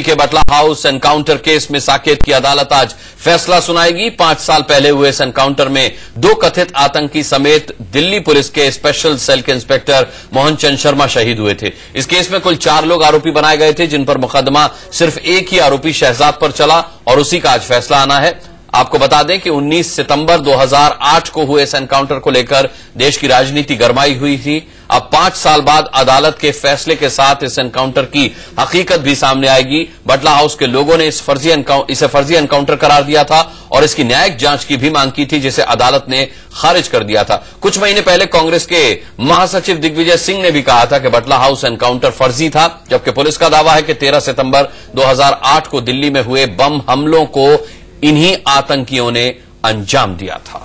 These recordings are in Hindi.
के बटला हाउस एनकाउंटर केस में साकेत की अदालत आज फैसला सुनाएगी। 5 साल पहले हुए इस एनकाउंटर में 2 कथित आतंकी समेत दिल्ली पुलिस के स्पेशल सेल के इंस्पेक्टर मोहन चंद शर्मा शहीद हुए थे। इस केस में कुल 4 लोग आरोपी बनाए गए थे, जिन पर मुकदमा सिर्फ एक ही आरोपी शहजाद पर चला और उसी का आज फैसला आना है। आपको बता दें कि 19 सितंबर 2008 को हुए इस एनकाउंटर को लेकर देश की राजनीति गरमाई हुई थी। अब 5 साल बाद अदालत के फैसले के साथ इस एनकाउंटर की हकीकत भी सामने आएगी। बटला हाउस के लोगों ने इसे फर्जी एनकाउंटर करार दिया था और इसकी न्यायिक जांच की भी मांग की थी, जिसे अदालत ने खारिज कर दिया था। कुछ महीने पहले कांग्रेस के महासचिव दिग्विजय सिंह ने भी कहा था कि बटला हाउस एनकाउंटर फर्जी था, जबकि पुलिस का दावा है कि 13 सितंबर 2008 को दिल्ली में हुए बम हमलों को इन्हीं आतंकियों ने अंजाम दिया था।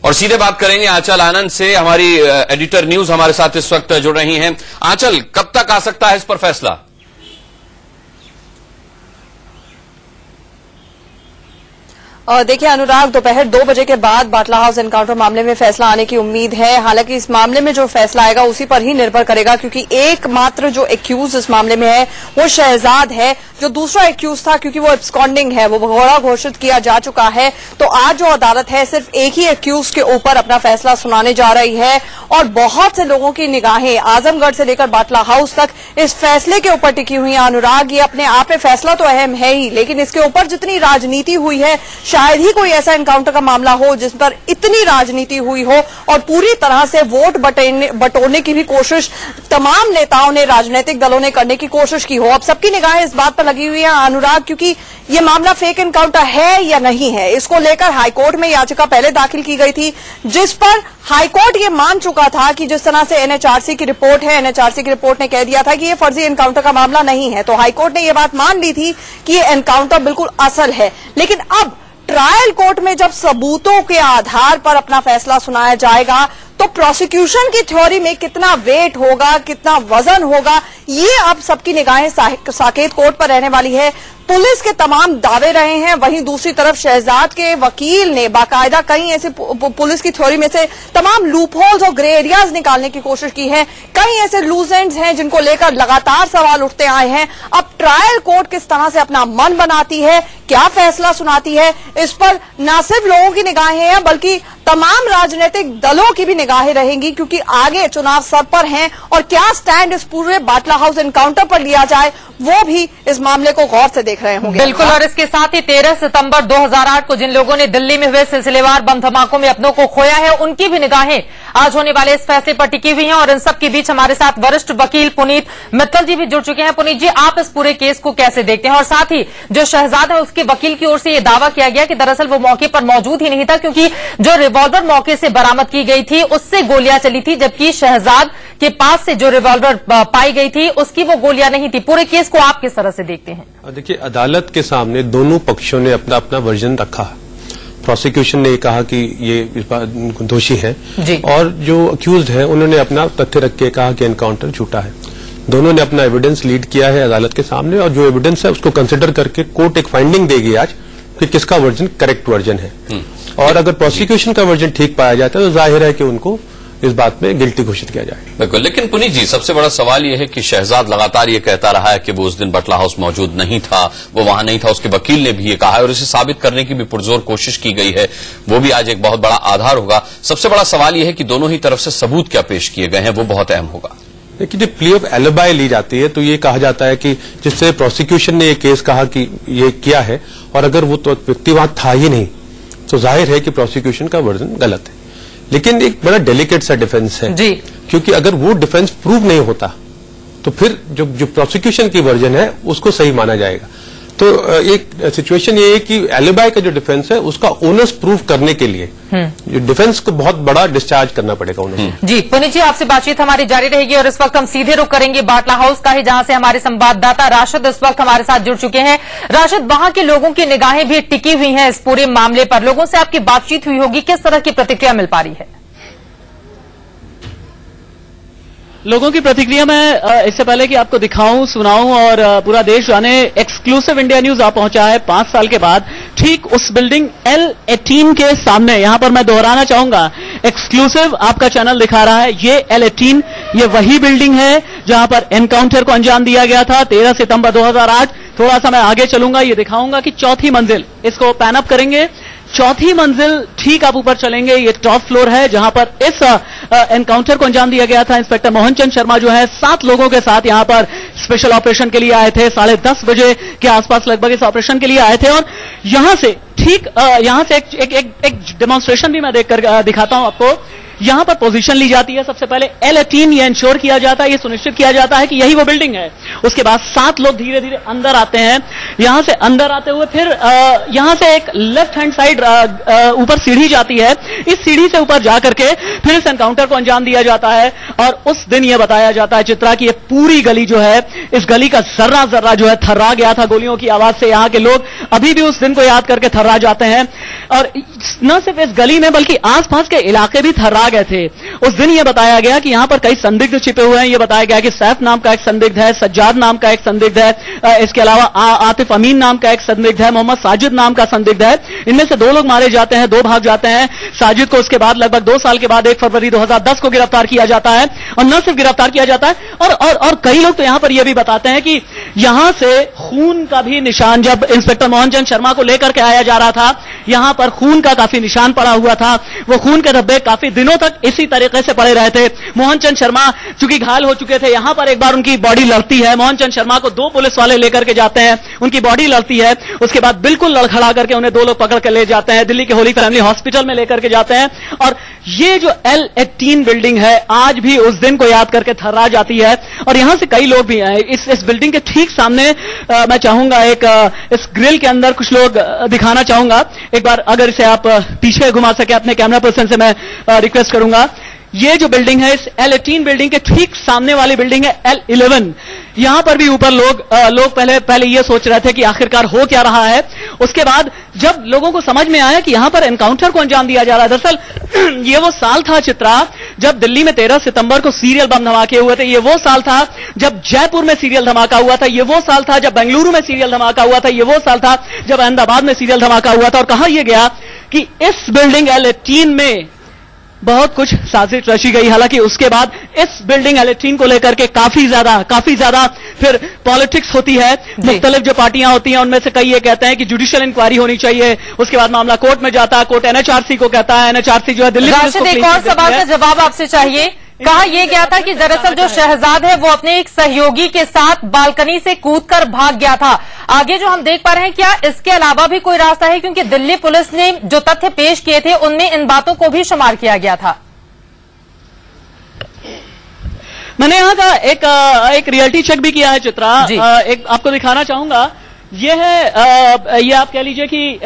और सीधे बात करेंगे आंचल आनंद से, हमारी एडिटर न्यूज हमारे साथ इस वक्त जुड़ रही हैं। आंचल, कब तक आ सकता है इस पर फैसला? देखिए अनुराग, दोपहर 2 बजे के बाद बाटला हाउस एनकाउंटर मामले में फैसला आने की उम्मीद है। हालांकि इस मामले में जो फैसला आएगा उसी पर ही निर्भर करेगा, क्योंकि एकमात्र जो एक्यूज इस मामले में है वो शहजाद है। जो दूसरा एक्यूज था, क्योंकि वो एब्सकॉन्डिंग है, वो भगोड़ा घोषित किया जा चुका है। तो आज जो अदालत है सिर्फ एक ही एक्यूज के ऊपर अपना फैसला सुनाने जा रही है और बहुत से लोगों की निगाहें आजमगढ़ से लेकर बाटला हाउस तक इस फैसले के ऊपर टिकी हुई है। अनुराग, ये अपने आप में फैसला तो अहम है ही, लेकिन इसके ऊपर जितनी राजनीति हुई है, शायद ही कोई ऐसा एनकाउंटर का मामला हो जिस पर इतनी राजनीति हुई हो और पूरी तरह से वोट बटोरने की भी कोशिश तमाम नेताओं ने, राजनीतिक दलों ने करने की कोशिश की हो। अब सबकी निगाहें इस बात पर लगी हुई है अनुराग, क्योंकि ये मामला फेक एनकाउंटर है या नहीं है, इसको लेकर हाईकोर्ट में याचिका पहले दाखिल की गई थी, जिस पर हाईकोर्ट ये मान चुका था कि जिस तरह से एनएचआरसी की रिपोर्ट है, एनएचआरसी की रिपोर्ट ने कह दिया था कि ये फर्जी एनकाउंटर का मामला नहीं है। तो हाईकोर्ट ने ये बात मान ली थी कि ये एनकाउंटर बिल्कुल असल है। लेकिन अब ट्रायल कोर्ट में जब सबूतों के आधार पर अपना फैसला सुनाया जाएगा तो प्रोसिक्यूशन की थ्योरी में कितना वेट होगा, कितना वजन होगा, ये अब सबकी निगाहें साकेत कोर्ट पर रहने वाली है। पुलिस के तमाम दावे रहे हैं, वहीं दूसरी तरफ शहजाद के वकील ने बाकायदा कई ऐसे पुलिस की थ्योरी में से तमाम लूप होल्स और ग्रे एरियाज निकालने की कोशिश की है। कई ऐसे लूज एंड्स हैं जिनको लेकर लगातार सवाल उठते आए हैं। अब ट्रायल कोर्ट किस तरह से अपना मन बनाती है, क्या फैसला सुनाती है, इस पर न सिर्फ लोगों की निगाहें हैं बल्कि तमाम राजनीतिक दलों की भी निगाहें रहेंगी, क्योंकि आगे चुनाव सर पर हैं और क्या स्टैंड इस पूरे बाटला हाउस एनकाउंटर पर लिया जाए वो भी इस मामले को गौर से देख रहे होंगे। बिल्कुल, और इसके साथ ही 13 सितंबर 2008 को जिन लोगों ने दिल्ली में हुए सिलसिलेवार बम धमाकों में अपनों को खोया है, उनकी भी निगाहें आज होने वाले इस फैसले पर टिकी हुई हैं। और इन सब के बीच हमारे साथ वरिष्ठ वकील पुनीत मित्तल जी भी जुड़ चुके हैं। पुनीत जी, आप इस पूरे केस को कैसे देखते हैं? और साथ ही जो शहजाद है उसके वकील की ओर से ये दावा किया गया कि दरअसल वो मौके पर मौजूद ही नहीं था, क्योंकि जो रिवॉल्वर मौके से बरामद की गई थी उससे गोलियां चली थी, जबकि शहजाद के पास से जो रिवॉल्वर पाई गई थी उसकी वो गोलियां नहीं थी। पूरे केस को आप किस तरह से देखते हैं? देखिए, अदालत के सामने दोनों पक्षों ने अपना अपना वर्जन रखा। प्रोसिक्यूशन ने कहा कि ये दोषी है और जो अक्यूज्ड है उन्होंने अपना तथ्य रख के कहा कि एनकाउंटर झूठा है। दोनों ने अपना एविडेंस लीड किया है अदालत के सामने और जो एविडेंस है उसको कंसिडर करके कोर्ट एक फाइंडिंग देगी आज कि किसका वर्जन करेक्ट वर्जन है। और अगर प्रोसिक्यूशन का वर्जन ठीक पाया जाता है तो जाहिर है कि उनको इस बात में गिल्टी घोषित किया जाए। बिल्कुल, लेकिन पुनीत जी, सबसे बड़ा सवाल यह है कि शहजाद लगातार ये कहता रहा है कि वो उस दिन बटला हाउस मौजूद नहीं था, वो वहां नहीं था। उसके वकील ने भी ये कहा है और इसे साबित करने की भी पुरजोर कोशिश की गई है। वो भी आज एक बहुत बड़ा आधार होगा। सबसे बड़ा सवाल यह है कि दोनों ही तरफ से सबूत क्या पेश किए गए हैं, वो बहुत अहम होगा। देखिए, जब प्ली ऑफ एलिबाई ली जाती है तो ये कहा जाता है कि जिससे प्रोसिक्यूशन ने ये केस कहा कि ये किया है और अगर वो तो व्यक्ति वहां था ही नहीं तो जाहिर है कि प्रोसिक्यूशन का वर्जन गलत है। लेकिन एक बड़ा डेलिकेट सा डिफेंस है जी, क्योंकि अगर वो डिफेंस प्रूव नहीं होता तो फिर जो प्रोसिक्यूशन की वर्जन है उसको सही माना जाएगा। तो एक सिचुएशन ये है कि एलिबाई का जो डिफेंस है उसका ओनर्स प्रूव करने के लिए जो डिफेंस को बहुत बड़ा डिस्चार्ज करना पड़ेगा उन्हें। जी पुनीत जी, आपसे बातचीत हमारी जारी रहेगी और इस वक्त हम सीधे रुख करेंगे बाटला हाउस का ही, जहां से हमारे संवाददाता राशिद इस वक्त हमारे साथ जुड़ चुके हैं। राशिद, वहां के लोगों की निगाहें भी टिकी हुई हैं इस पूरे मामले पर। लोगों से आपकी बातचीत हुई होगी, किस तरह की प्रतिक्रिया मिल पा रही है? लोगों की प्रतिक्रिया में इससे पहले कि आपको दिखाऊं, सुनाऊं और पूरा देश जाने, एक्सक्लूसिव इंडिया न्यूज आप पहुंचा है 5 साल के बाद ठीक उस बिल्डिंग L18 के सामने। यहां पर मैं दोहराना चाहूंगा, एक्सक्लूसिव आपका चैनल दिखा रहा है, ये L18 ये वही बिल्डिंग है जहां पर एनकाउंटर को अंजाम दिया गया था 13 सितंबर 2008। थोड़ा सा मैं आगे चलूंगा, ये दिखाऊंगा कि चौथी मंजिल, इसको पैन अप करेंगे, चौथी मंजिल ठीक आप ऊपर चलेंगे, ये टॉप फ्लोर है जहां पर इस एनकाउंटर को अंजाम दिया गया था। इंस्पेक्टर मोहन चंद शर्मा जो है 7 लोगों के साथ यहां पर स्पेशल ऑपरेशन के लिए आए थे, 10:30 बजे के आसपास लगभग इस ऑपरेशन के लिए आए थे। और यहां से ठीक यहां से एक डेमोन्स्ट्रेशन भी मैं देखकर दिखाता हूं आपको। यहां पर पोजीशन ली जाती है, सबसे पहले L18 ये इंश्योर किया जाता है, ये सुनिश्चित किया जाता है कि यही वो बिल्डिंग है। उसके बाद 7 लोग धीरे धीरे अंदर आते हैं। यहां से अंदर आते हुए फिर यहां से एक लेफ्ट हैंड साइड ऊपर सीढ़ी जाती है, इस सीढ़ी से ऊपर जाकर के फिर इस एनकाउंटर को अंजाम दिया जाता है। और उस दिन यह बताया जाता है चित्रा की ये पूरी गली जो है, इस गली का जर्रा जर्रा जो है थर्रा गया था गोलियों की आवाज से। यहां के लोग अभी भी उस दिन को याद करके थर्रा जाते हैं। और न सिर्फ इस गली में बल्कि आसपास के इलाके भी थर्रा गए थे। उस दिन यह बताया गया कि यहां पर कई संदिग्ध छिपे हुए हैं। यह बताया गया कि सैफ नाम का एक संदिग्ध है, सज्जाद नाम का एक संदिग्ध है, इसके अलावा आतिफ अमीन नाम का एक संदिग्ध है, मोहम्मद साजिद नाम का संदिग्ध है। इनमें से 2 लोग मारे जाते हैं, 2 भाग जाते हैं। साजिद को उसके बाद लगभग 2 साल के बाद 1 फरवरी 2010 को गिरफ्तार किया जाता है। और न सिर्फ गिरफ्तार किया जाता है और कई लोग तो यहां पर यह भी बताते हैं कि यहां से खून का भी निशान, जब इंस्पेक्टर मोहन चंद शर्मा को लेकर के आया जा रहा था, यहां पर खून का काफी निशान पड़ा हुआ था। वो खून के धब्बे काफी दिनों तक इसी तरीके से पड़े रहे थे। मोहन चंद शर्मा चूंकि घायल हो चुके थे, यहां पर एक बार उनकी बॉडी लड़ती है। मोहन चंद शर्मा को 2 पुलिस वाले लेकर के जाते हैं, उनकी बॉडी लड़ती है। उसके बाद बिल्कुल लड़खड़ा करके उन्हें 2 लोग पकड़ कर ले जाते हैं, दिल्ली के होली फैमिली हॉस्पिटल में लेकर के जाते हैं। और ये जो L18 बिल्डिंग है आज भी उस दिन को याद करके थर्रा जाती है। और यहां से कई लोग भी हैं इस बिल्डिंग के ठीक सामने। मैं चाहूंगा इस ग्रिल के अंदर कुछ लोग दिखाना चाहूंगा। एक बार अगर इसे आप पीछे घुमा सके अपने कैमरा पर्सन से मैं रिक्वेस्ट करूंगा। ये जो बिल्डिंग है, इस L18 बिल्डिंग के ठीक सामने वाली बिल्डिंग है L11। यहां पर भी ऊपर लोग पहले ये सोच रहे थे कि आखिरकार हो क्या रहा है। उसके बाद जब लोगों को समझ में आया कि यहां पर एनकाउंटर को अंजाम दिया जा रहा है, दरअसल ये वो साल था चित्रा जब दिल्ली में 13 सितंबर को सीरियल बम धमाके हुए थे। ये वो साल था जब जयपुर में सीरियल धमाका हुआ था। ये वो साल था जब बेंगलुरु में सीरियल धमाका हुआ था। ये वो साल था जब अहमदाबाद में सीरियल धमाका हुआ था। और कहा यह गया कि इस बिल्डिंग L18 में बहुत कुछ साजिश रची गई। हालांकि उसके बाद इस बिल्डिंग L18 को लेकर के काफी ज्यादा फिर पॉलिटिक्स होती है। मुख्तलिफ जो पार्टियां होती हैं उनमें से कई ये कहते हैं कि जुडिशियल इंक्वायरी होनी चाहिए। उसके बाद मामला कोर्ट में जाता है, कोर्ट NHRC को कहता है, NHRC जो है दिल्ली पुलिस को। एक और सवाल का जवाब आपसे चाहिए। कहा यह गया था कि दरअसल जो शहजाद है वो अपने एक सहयोगी के साथ बालकनी से कूदकर भाग गया था। आगे जो हम देख पा रहे हैं, क्या इसके अलावा भी कोई रास्ता है? क्योंकि दिल्ली पुलिस ने जो तथ्य पेश किए थे उनमें इन बातों को भी शुमार किया गया था। मैंने यहाँ का एक रियलिटी चेक भी किया है चित्रा, एक आपको दिखाना चाहूंगा। ये है ये आप कह लीजिए कि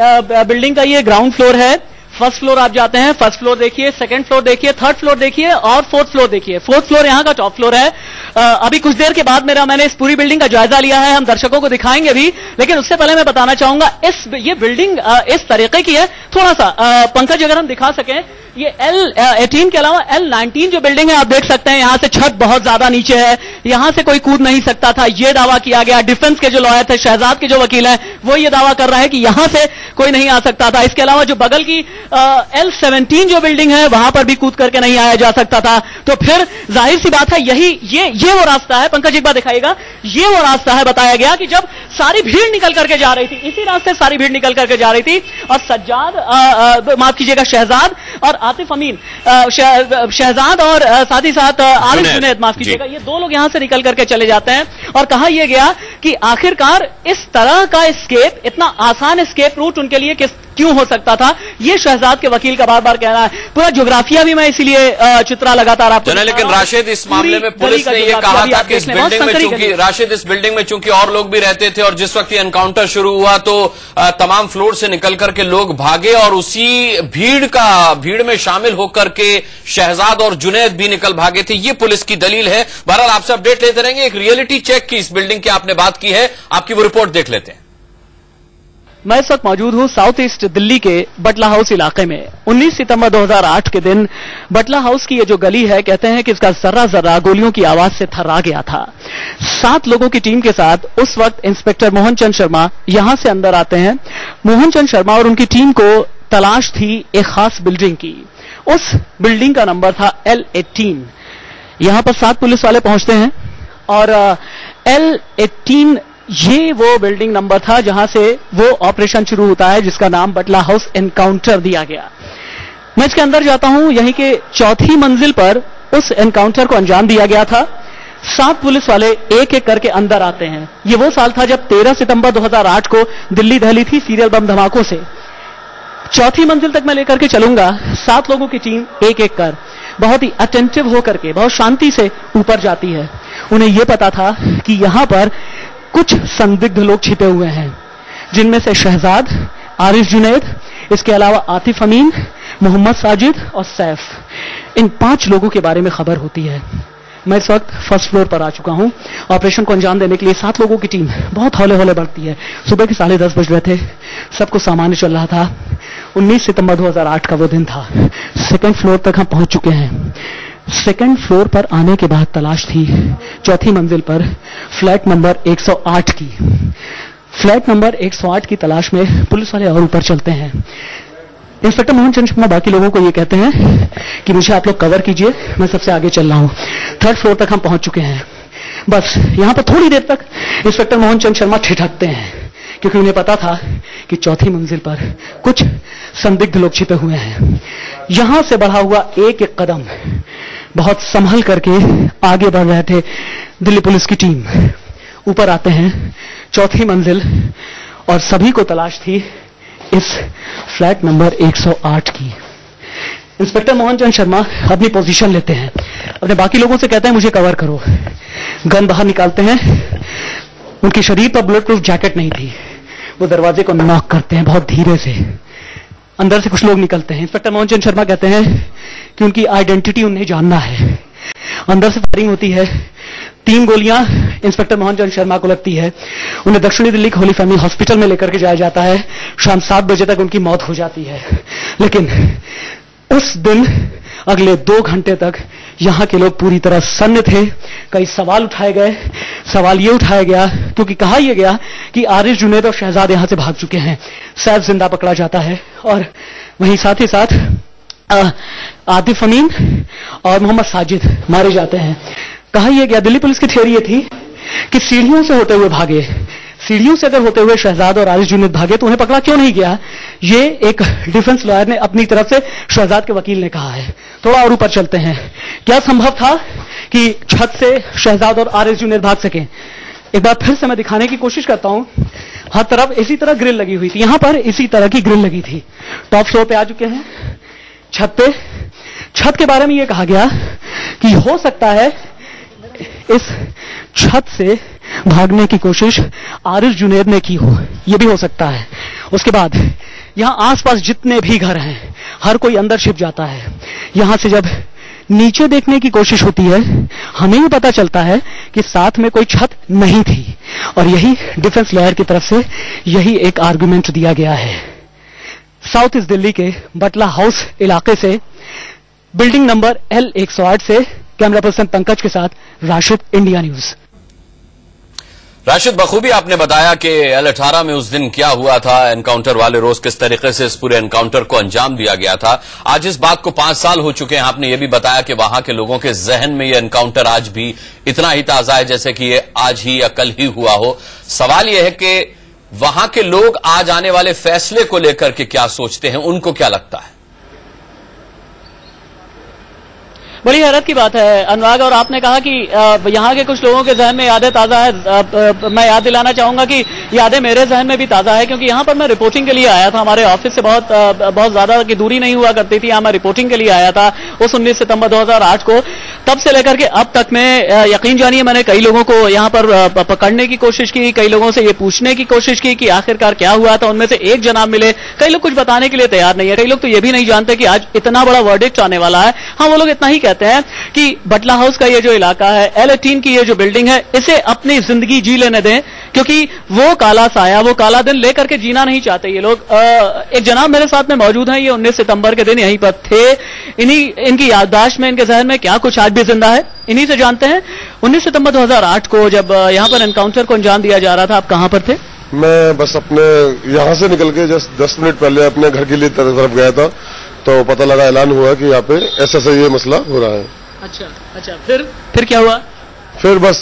बिल्डिंग का ये ग्राउंड फ्लोर है। फर्स्ट फ्लोर आप जाते हैं, फर्स्ट फ्लोर देखिए, सेकंड फ्लोर देखिए, थर्ड फ्लोर देखिए और फोर्थ फ्लोर देखिए। फोर्थ फ्लोर यहाँ का टॉप फ्लोर है। अभी कुछ देर के बाद मैंने इस पूरी बिल्डिंग का जायजा लिया है, हम दर्शकों को दिखाएंगे भी। लेकिन उससे पहले मैं बताना चाहूंगा ये बिल्डिंग इस तरीके की है। थोड़ा सा पंकज अगर हम दिखा सकें, ये L18 के अलावा L19 जो बिल्डिंग है आप देख सकते हैं, यहां से छत बहुत ज्यादा नीचे है, यहां से कोई कूद नहीं सकता था, ये दावा किया गया। डिफेंस के जो लॉयर थे, शहजाद के जो वकील हैं, वो ये दावा कर रहे हैं कि यहां से कोई नहीं आ सकता था। इसके अलावा जो बगल की L17 जो बिल्डिंग है वहां पर भी कूद करके नहीं आया जा सकता था। तो फिर जाहिर सी बात है ये वो रास्ता है। पंकज एक बार दिखाइएगा, ये वो रास्ता है बताया गया कि जब सारी भीड़ निकल करके जा रही थी, इसी रास्ते सारी भीड़ निकल करके जा रही थी। और सज्जाद माफ कीजिएगा शहजाद और आतिफ अमीन, शहजाद और साथ ही साथ आरिफ जुनैद माफ कीजिएगा, ये 2 लोग यहां से निकल करके चले जाते हैं। और कहा यह गया कि आखिरकार इस तरह का एस्केप, इतना आसान एस्केप रूट उनके लिए क्यों हो सकता था, ये शहजाद के वकील का बार बार कहना है। पूरा ज्योग्राफिया भी मैं इसीलिए चित्रा लगातार आपको। लेकिन राशिद, इस मामले में पुलिस ने यह कहा था कि इस बिल्डिंग में चूंकि राशिद इस बिल्डिंग में चूंकि और लोग भी रहते थे और जिस वक्त ये एनकाउंटर शुरू हुआ तो तमाम फ्लोर से निकल करके लोग भागे और उसी भीड़ में शामिल होकर के शहजाद और जुनैद भी निकल भागे थे। ये पुलिस की दलील है। बहरहाल आपसे अपडेट लेते रहेंगे। एक रियलिटी चेक की इस बिल्डिंग की आपने बात की है, आपकी वो रिपोर्ट देख लेते हैं। मैं इस वक्त मौजूद हूं साउथ ईस्ट दिल्ली के बटला हाउस इलाके में। 19 सितंबर 2008 के दिन बटला हाउस की ये जो गली है, कहते हैं कि इसका जर्रा जर्रा गोलियों की आवाज से थर्रा गया था। 7 लोगों की टीम के साथ उस वक्त इंस्पेक्टर मोहन चंद शर्मा यहां से अंदर आते हैं। मोहन चंद शर्मा और उनकी टीम को तलाश थी एक खास बिल्डिंग की। उस बिल्डिंग का नंबर था L18। यहां पर 7 पुलिस वाले पहुंचते हैं और L18 ये वो बिल्डिंग नंबर था जहां से वो ऑपरेशन शुरू होता है, जिसका नाम बटला हाउस एनकाउंटर दिया गया। मैं इसके अंदर जाता हूं। यहीं के 4थी मंजिल पर उस एनकाउंटर को अंजाम दिया गया था। 7 पुलिस वाले एक एक करके अंदर आते हैं। ये वो साल था जब 13 सितंबर 2008 को दिल्ली दहली थी सीरियल बम धमाकों से। 4थी मंजिल तक मैं लेकर के चलूंगा। 7 लोगों की टीम एक एक कर बहुत ही अटेंटिव होकर के बहुत शांति से ऊपर जाती है। उन्हें यह पता था कि यहां पर कुछ संदिग्ध लोग छिपे हुए हैं, जिनमें से शहजाद, आरिफ जुनैद, इसके अलावा आतिफ अमीन, मोहम्मद साजिद और सैफ, इन 5 लोगों के बारे में खबर होती है। मैं इस वक्त फर्स्ट फ्लोर पर आ चुका हूं। ऑपरेशन को अंजाम देने के लिए 7 लोगों की टीम बहुत हौले हौले बढ़ती है। सुबह के 10:30 बज रहे थे। सब कुछ सामान्य चल रहा था। 19 सितंबर 2008 का वो दिन था। 2nd फ्लोर तक हम पहुंच चुके हैं। 2nd फ्लोर पर आने के बाद तलाश थी 4थी मंजिल पर फ्लैट नंबर 108 की। फ्लैट नंबर 108 की तलाश में पुलिस वाले और ऊपर चलते हैं। इंस्पेक्टर मोहन चंद शर्मा बाकी लोगों को ये कहते हैं कि मुझे आप लोग कवर कीजिए, मैं सबसे आगे चल रहा हूं। 3rd फ्लोर तक हम पहुंच चुके हैं। बस यहां पर थोड़ी देर तक इंस्पेक्टर मोहन चंद शर्मा ठिठकते हैं, क्योंकि उन्हें पता था कि 4थी मंजिल पर कुछ संदिग्ध लोग छिपे हुए हैं। यहां से बढ़ा हुआ एक एक कदम बहुत संभल करके आगे बढ़ रहे थे दिल्ली पुलिस की टीम। ऊपर आते हैं 4थी मंजिल और सभी को तलाश थी इस फ्लैट नंबर 108 की। इंस्पेक्टर मोहन चंद शर्मा अपनी पोजीशन लेते हैं, अपने बाकी लोगों से कहते हैं मुझे कवर करो। गन बाहर निकालते हैं। उनके शरीर पर बुलेट प्रूफ जैकेट नहीं थी। वो दरवाजे को नॉक करते हैं बहुत धीरे से। अंदर से कुछ लोग निकलते हैं। इंस्पेक्टर मोहन चंद शर्मा कहते हैं कि उनकी आइडेंटिटी उन्हें जानना है। अंदर से फायरिंग होती है। 3 गोलियां इंस्पेक्टर मोहन चंद शर्मा को लगती है। उन्हें दक्षिणी दिल्ली के होली फैमिली हॉस्पिटल में लेकर के जाया जाता है। शाम 7 बजे तक उनकी मौत हो जाती है। लेकिन उस दिन अगले 2 घंटे तक यहां के लोग पूरी तरह सन्न थे। कई सवाल उठाए गए। सवाल ये उठाया गया क्योंकि कहा यह गया कि आरिफ जुनैद और शहजाद यहां से भाग चुके हैं। सैफ जिंदा पकड़ा जाता है और वहीं साथ ही साथ आतिफ अमीन और मोहम्मद साजिद मारे जाते हैं। कहा यह गया, दिल्ली पुलिस की थियोरी ये थी कि सीढ़ियों से होते हुए भागे। सीढ़ियों से अगर होते हुए शहजाद और आरिफ जुनैद भागे तो उन्हें पकड़ा क्यों नहीं गया? ये एक डिफेंस लॉयर ने अपनी तरफ से शहजाद के वकील ने कहा है। थोड़ा और ऊपर चलते हैं। क्या संभव था कि छत से शहजाद और आरिफ जुनैद भाग सकें? एक बार फिर से मैं दिखाने की कोशिश करता हूं। हर तरफ इसी तरह ग्रिल लगी हुई थी। यहां पर इसी तरह की ग्रिल लगी थी। टॉप फ्लोर पे आ चुके हैं। छत पे, छत के बारे में यह कहा गया कि हो सकता है इस छत से भागने की कोशिश आरिफ जुनैद ने की हो। यह भी हो सकता है। उसके बाद यहां आसपास जितने भी घर हैं, हर कोई अंदर छिप जाता है। यहां से जब नीचे देखने की कोशिश होती है, हमें भी पता चलता है कि साथ में कोई छत नहीं थी। और यही डिफेंस लॉयर की तरफ से यही एक आर्गुमेंट दिया गया है। साउथ ईस्ट दिल्ली के बटला हाउस इलाके से बिल्डिंग नंबर L108 से कैमरा पर्सन पंकज के साथ राशिद, इंडिया न्यूज। राशिद, बखूबी आपने बताया कि L18 में उस दिन क्या हुआ था, एनकाउंटर वाले रोज किस तरीके से इस पूरे एनकाउंटर को अंजाम दिया गया था। आज इस बात को 5 साल हो चुके हैं। आपने ये भी बताया कि वहां के लोगों के जहन में ये एनकाउंटर आज भी इतना ही ताजा है जैसे कि ये आज ही या कल ही हुआ हो। सवाल यह है कि वहां के लोग आज आने वाले फैसले को लेकर के क्या सोचते हैं, उनको क्या लगता है? बड़ी हैरत की बात है अनुराग, और आपने कहा कि यहाँ के कुछ लोगों के जहन में यादें ताज़ा है। मैं याद दिलाना चाहूंगा कि यादें मेरे जहन में भी ताज़ा है, क्योंकि यहाँ पर मैं रिपोर्टिंग के लिए आया था। हमारे ऑफिस से बहुत ज्यादा की दूरी नहीं हुआ करती थी। यहाँ मैं रिपोर्टिंग के लिए आया था उस 19 सितंबर 2008 को। तब से लेकर के अब तक में यकीन जानिए मैंने कई लोगों को यहाँ पर पकड़ने की कोशिश की, कई लोगों से ये पूछने की कोशिश की कि आखिरकार क्या हुआ था। उनमें से एक जनाब मिले, कई लोग कुछ बताने के लिए तैयार नहीं है। कई लोग तो ये भी नहीं जानते कि आज इतना बड़ा वर्डिक्ट आने वाला है। हाँ, वो लोग इतना ही कहते हैं कि बटला हाउस का ये जो इलाका है, L18 की ये जो बिल्डिंग है, इसे अपनी जिंदगी जी लेने दें। क्योंकि वो काला साया, वो काला दिन लेकर के जीना नहीं चाहते ये लोग। एक जनाब मेरे साथ में मौजूद हैं, ये 19 सितंबर के दिन यहीं पर थे। इनकी याददाश्त में, इनके जहन में क्या कुछ आज भी जिंदा है, इन्हीं से जानते हैं। 19 सितंबर 2008 को जब यहाँ पर एनकाउंटर को अंजाम दिया जा रहा था, आप कहाँ पर थे? मैं बस अपने यहाँ से निकल के जस्ट 10 मिनट पहले अपने घर के लिए तरफ गया था, तो पता लगा, ऐलान हुआ कि यहाँ पे ऐसा ये मसला हो रहा है। अच्छा, फिर क्या हुआ? फिर बस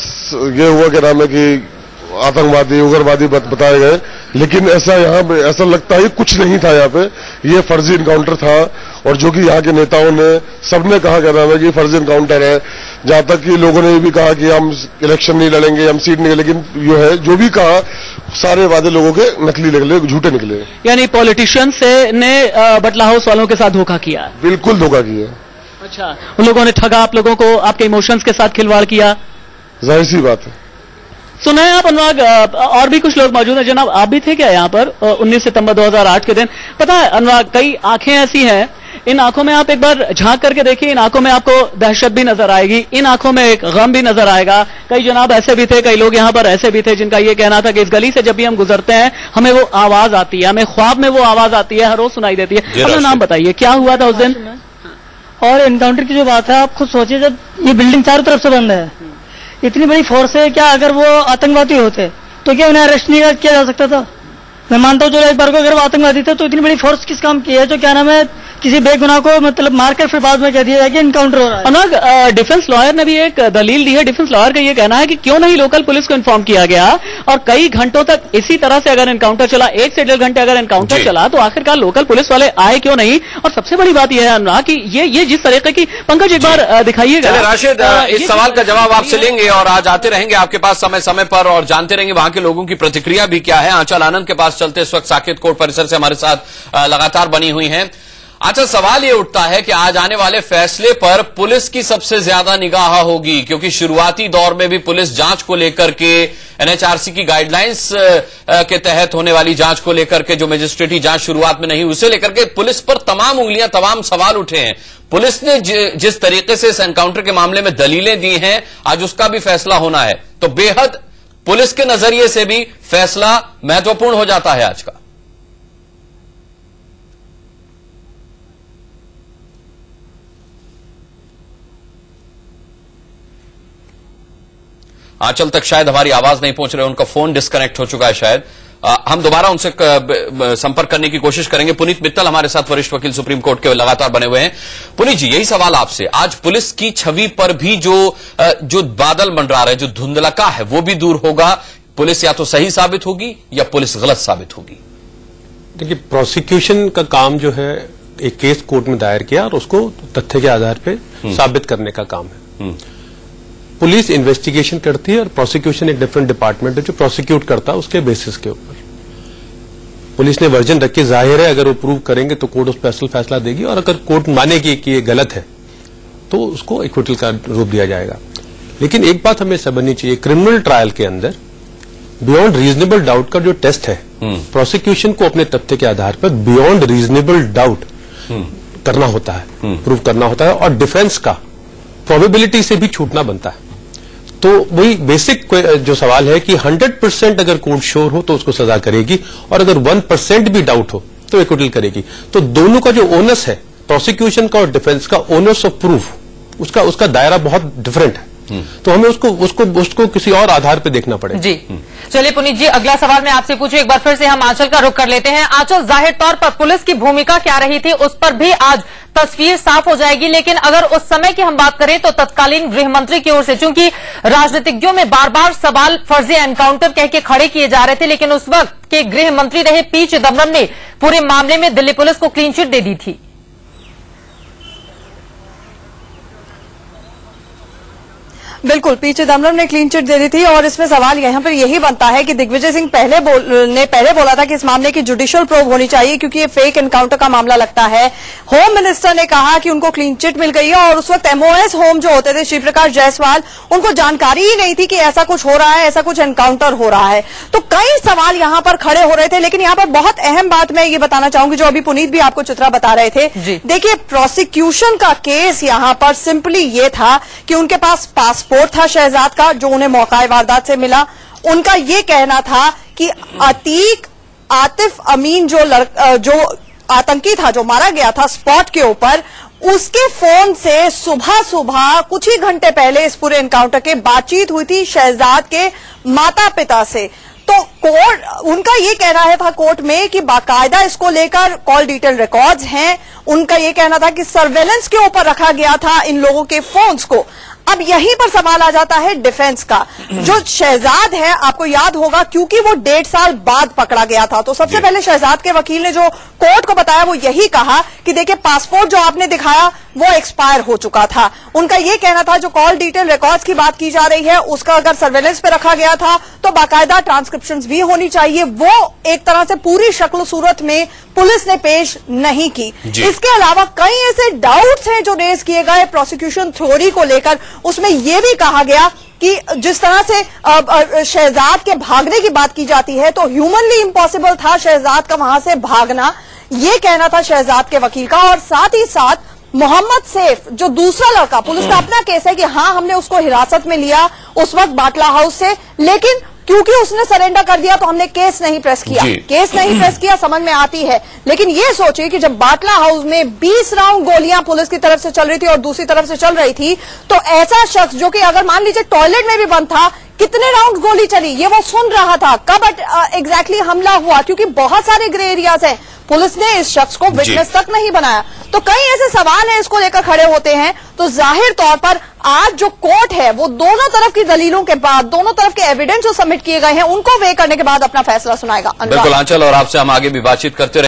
ये हुआ कि नाम है कि आतंकवादी, उग्रवादी बताए गए, लेकिन ऐसा यहाँ पे ऐसा लगता है कुछ नहीं था। यहाँ पे ये फर्जी इनकाउंटर था, और जो कि यहाँ के नेताओं ने सबने कहा क्या नाम है कि फर्जी इनकाउंटर है। जहां तक कि लोगों ने ये भी कहा कि हम इलेक्शन नहीं लड़ेंगे, हम सीट नहीं, लेकिन जो भी कहा सारे वादे लोगों के नकली निकले, झूठे निकले। यानी पॉलिटिशियंस ने बटला हाउस वालों के साथ धोखा किया? बिल्कुल धोखा किया। अच्छा, उन लोगों ने ठगा आप लोगों को, आपके इमोशंस के साथ खिलवाड़ किया? जाहिर सी बात है। सुना है आप अनुराग, और भी कुछ लोग मौजूद हैं। जनाब, आप भी थे क्या यहाँ पर 19 सितंबर 2008 के दिन? पता है अनुराग, कई आंखें ऐसी हैं, इन आंखों में आप एक बार झांक करके देखिए, इन आंखों में आपको दहशत भी नजर आएगी, इन आंखों में एक गम भी नजर आएगा। कई जनाब ऐसे भी थे, कई लोग यहाँ पर ऐसे भी थे जिनका ये कहना था कि इस गली से जब भी हम गुजरते हैं हमें वो आवाज आती है, हमें ख्वाब में वो आवाज आती है, हर रोज सुनाई देती है। अपना नाम बताइए, क्या हुआ था उस दिन? और एनकाउंटर की जो बात है, आप खुद सोचिए, जब ये बिल्डिंग चारों तरफ से बंद है, इतनी बड़ी फोर्स है, क्या अगर वो आतंकवादी होते तो क्या उन्हें अरेस्ट नहीं किया जा सकता था? मैं मानता हूँ, जो एक बार को अगर वो आतंकवादी थे तो इतनी बड़ी फोर्स किस काम की है, जो क्या नाम है किसी बेगुनाह को मतलब मारकर फिर बाद में कह दिया कि इनकाउंटर हो रहा है। अनुराग, डिफेंस लॉयर ने भी एक दलील दी है। डिफेंस लॉयर का ये कहना है कि क्यों नहीं लोकल पुलिस को इन्फॉर्म किया गया, और कई घंटों तक इसी तरह से अगर एनकाउंटर चला, 1 से 1.5 घंटे अगर एनकाउंटर चला, तो आखिरकार लोकल पुलिस वाले आए क्यों नहीं? और सबसे बड़ी बात यह है अनुराग कि ये जिस तरीके की, पंकज एक बार दिखाइएगा। राशिद, इस सवाल का जवाब आपसे लेंगे और आज आते रहेंगे आपके पास समय समय पर, और जानते रहेंगे वहां के लोगों की प्रतिक्रिया भी क्या है। आंचल आनंद के पास चलते, इस वक्त साकेत कोर्ट परिसर से हमारे साथ लगातार बनी हुई हैं। अच्छा, सवाल ये उठता है कि आज आने वाले फैसले पर पुलिस की सबसे ज्यादा निगाह होगी, क्योंकि शुरुआती दौर में भी पुलिस जांच को लेकर के, एनएचआरसी की गाइडलाइंस के तहत होने वाली जांच को लेकर के, जो मजिस्ट्रेटी जांच शुरुआत में नहीं, उसे लेकर के पुलिस पर तमाम उंगलियां, तमाम सवाल उठे हैं। पुलिस ने जिस तरीके से इस एनकाउंटर के मामले में दलीलें दी हैं, आज उसका भी फैसला होना है, तो बेहद पुलिस के नजरिए से भी फैसला महत्वपूर्ण हो जाता है आज का। आंचल तक शायद हमारी आवाज नहीं पहुंच रही, उनका फोन डिस्कनेक्ट हो चुका है शायद। हम दोबारा उनसे संपर्क करने की कोशिश करेंगे। पुनीत मित्तल हमारे साथ वरिष्ठ वकील सुप्रीम कोर्ट के लगातार बने हुए हैं। पुनीत जी, यही सवाल आपसे, आज पुलिस की छवि पर भी जो बादल मंडरा रहा है, जो धुंधलका है, वो भी दूर होगा? पुलिस या तो सही साबित होगी या पुलिस गलत साबित होगी? देखिए, प्रोसिक्यूशन का काम जो है, एक केस कोर्ट में दायर किया और उसको तथ्य के आधार पर साबित करने का काम है। पुलिस इन्वेस्टिगेशन करती है और प्रोसिक्यूशन एक डिफरेंट डिपार्टमेंट है जो प्रोसिक्यूट करता है उसके बेसिस के ऊपर। पुलिस ने वर्जन रखी, जाहिर है अगर वो प्रूव करेंगे तो कोर्ट उस पर असल फैसला देगी, और अगर कोर्ट मानेगी कि ये गलत है तो उसको एक्विटल का रूप दिया जाएगा। लेकिन एक बात हमें समझनी चाहिए, क्रिमिनल ट्रायल के अंदर बियॉन्ड रीजनेबल डाउट का जो टेस्ट है, प्रोसिक्यूशन को अपने तथ्य के आधार पर बियॉन्ड रीजनेबल डाउट करना होता है, प्रूव करना होता है, और डिफेंस का प्रोबेबिलिटी से भी छूटना बनता है। तो वही बेसिक जो सवाल है कि 100% अगर कोर्ट श्योर हो तो उसको सजा करेगी, और अगर 1% भी डाउट हो तो एक्विटल करेगी। तो दोनों का जो ओनस है, प्रोसिक्यूशन का और डिफेंस का, ओनस ऑफ प्रूफ, उसका दायरा बहुत डिफरेंट है। तो हमें उसको किसी और आधार पे देखना पड़ेगा। जी चलिए पुनीत जी, अगला सवाल मैं आपसे पूछूं, एक बार फिर से हम आंचल का रुख कर लेते हैं। आंचल, जाहिर तौर पर पुलिस की भूमिका क्या रही थी उस पर भी आज तस्वीर साफ हो जाएगी, लेकिन अगर उस समय की हम बात करें तो तत्कालीन गृह मंत्री की ओर से, चूंकि राजनीतिज्ञों में बार बार सवाल फर्जी एनकाउंटर कह के खड़े किए जा रहे थे, लेकिन उस वक्त के गृह मंत्री रहे पी चिदम्बरम ने पूरे मामले में दिल्ली पुलिस को क्लीन चिट दे दी थी। बिल्कुल, पी चिदम्बरम ने क्लीन चिट दे दी थी, और इसमें सवाल यहां पर यही बनता है कि दिग्विजय सिंह पहले बोला था कि इस मामले की जुडिशियल प्रोब होनी चाहिए क्योंकि ये फेक एनकाउंटर का मामला लगता है। होम मिनिस्टर ने कहा कि उनको क्लीन चिट मिल गई है, और उस वक्त एमओएस होम जो होते थे, श्री प्रकाश जायसवाल, उनको जानकारी ही नहीं थी कि ऐसा कुछ हो रहा है, ऐसा कुछ एनकाउंटर हो रहा है। तो कई सवाल यहां पर खड़े हो रहे थे, लेकिन यहां पर बहुत अहम बात मैं ये बताना चाहूंगी, जो अभी पुनीत भी आपको चित्रा बता रहे थे। देखिए, प्रोसिक्यूशन का केस यहां पर सिंपली ये था कि उनके पास पासपोर्ट था शहजाद का, जो उन्हें मौका वारदात से मिला, उनका ये कहना था कि अतीक आतिफ अमीन जो आतंकी था, जो मारा गया था स्पॉट के ऊपर, उसके फोन से सुबह सुबह कुछ ही घंटे पहले इस पूरे एनकाउंटर के बातचीत हुई थी शहजाद के माता पिता से। तो कोर्ट, उनका ये कहना है था कोर्ट में कि बाकायदा इसको लेकर कॉल डिटेल रिकॉर्ड्स हैं। उनका ये कहना था कि सर्वेलेंस के ऊपर रखा गया था इन लोगों के फोन्स को। अब यहीं पर सवाल आ जाता है डिफेंस का। जो शहजाद है, आपको याद होगा, क्योंकि वो 1.5 साल बाद पकड़ा गया था, तो सबसे पहले शहजाद के वकील ने जो कोर्ट को बताया वो यही कहा कि देखिए पासपोर्ट जो आपने दिखाया वो एक्सपायर हो चुका था। उनका ये कहना था जो कॉल डिटेल रिकॉर्ड्स की बात की जा रही है उसका अगर सर्वेलेंस पे रखा गया था तो बाकायदा ट्रांसक्रिप्शंस भी होनी चाहिए। वो एक तरह से पूरी शक्ल सूरत में पुलिस ने पेश नहीं की। इसके अलावा कई ऐसे डाउट्स हैं जो रेज किए गए प्रोसिक्यूशन थ्योरी को लेकर। उसमें यह भी कहा गया कि जिस तरह से शहजाद के भागने की बात की जाती है तो ह्यूमनली इम्पॉसिबल था शहजाद का वहां से भागना, ये कहना था शहजाद के वकील का। और साथ ही साथ मोहम्मद सैफ जो दूसरा लड़का, पुलिस का अपना केस है कि हां हमने उसको हिरासत में लिया उस वक्त बाटला हाउस से, लेकिन क्योंकि उसने सरेंडर कर दिया तो हमने केस नहीं प्रेस किया। केस नहीं प्रेस किया समझ में आती है, लेकिन ये सोचिए कि जब बाटला हाउस में 20 राउंड गोलियां पुलिस की तरफ से चल रही थी और दूसरी तरफ से चल रही थी, तो ऐसा शख्स जो कि अगर मान लीजिए टॉयलेट में भी बंद था, कितने राउंड गोली चली ये वो सुन रहा था, कब एग्जैक्टली हमला हुआ, क्योंकि बहुत सारे ग्रे एरियाज हैं। पुलिस ने इस शख्स को विटनेस तक नहीं बनाया। तो कई ऐसे सवाल हैं इसको लेकर खड़े होते हैं। तो जाहिर तौर पर आज जो कोर्ट है वो दोनों तरफ की दलीलों के बाद, दोनों तरफ के एविडेंस जो सबमिट किए गए हैं उनको वे करने के बाद अपना फैसला सुनाएगा। बिल्कुल आंचल, और आपसे हम आगे भी बातचीत करते रहे।